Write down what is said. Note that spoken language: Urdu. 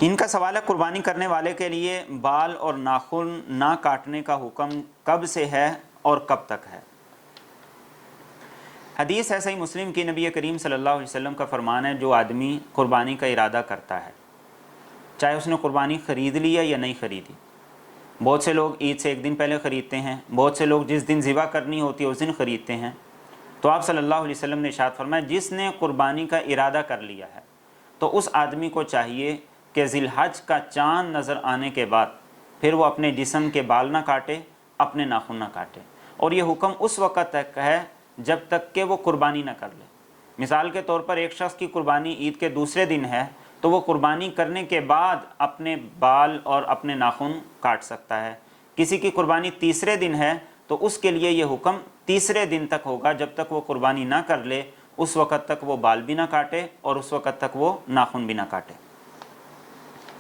ان کا سوال ہے قربانی کرنے والے کے لیے بال اور ناخن نہ کاٹنے کا حکم کب سے ہے اور کب تک ہے؟ حدیث ہے صحیح مسلم کی، نبی کریم صلی اللہ علیہ وسلم کا فرمان ہے، جو آدمی قربانی کا ارادہ کرتا ہے، چاہے اس نے قربانی خرید لی یا نہیں خریدی، بہت سے لوگ عید سے ایک دن پہلے خریدتے ہیں، بہت سے لوگ جس دن ذبح کرنی ہوتی ہے اس دن خریدتے ہیں، تو آپ صلی اللہ علیہ وسلم نے ارشاد فرمایا جس نے قربانی کا ارادہ کر لیا ہے تو اس آدمی کو چاہیے کہ ذی الحج کا چاند نظر آنے کے بعد پھر وہ اپنے جسم کے بال نہ کاٹے، اپنے ناخن نہ کاٹے، اور یہ حکم اس وقت تک ہے جب تک کہ وہ قربانی نہ کر لے۔ مثال کے طور پر ایک شخص کی قربانی عید کے دوسرے دن ہے تو وہ قربانی کرنے کے بعد اپنے بال اور اپنے ناخن کاٹ سکتا ہے۔ کسی کی قربانی تیسرے دن ہے تو اس کے لیے یہ حکم تیسرے دن تک ہوگا، جب تک وہ قربانی نہ کر لے اس وقت تک وہ بال بھی نہ کاٹے اور اس وقت تک وہ ناخن بھی نہ کاٹے۔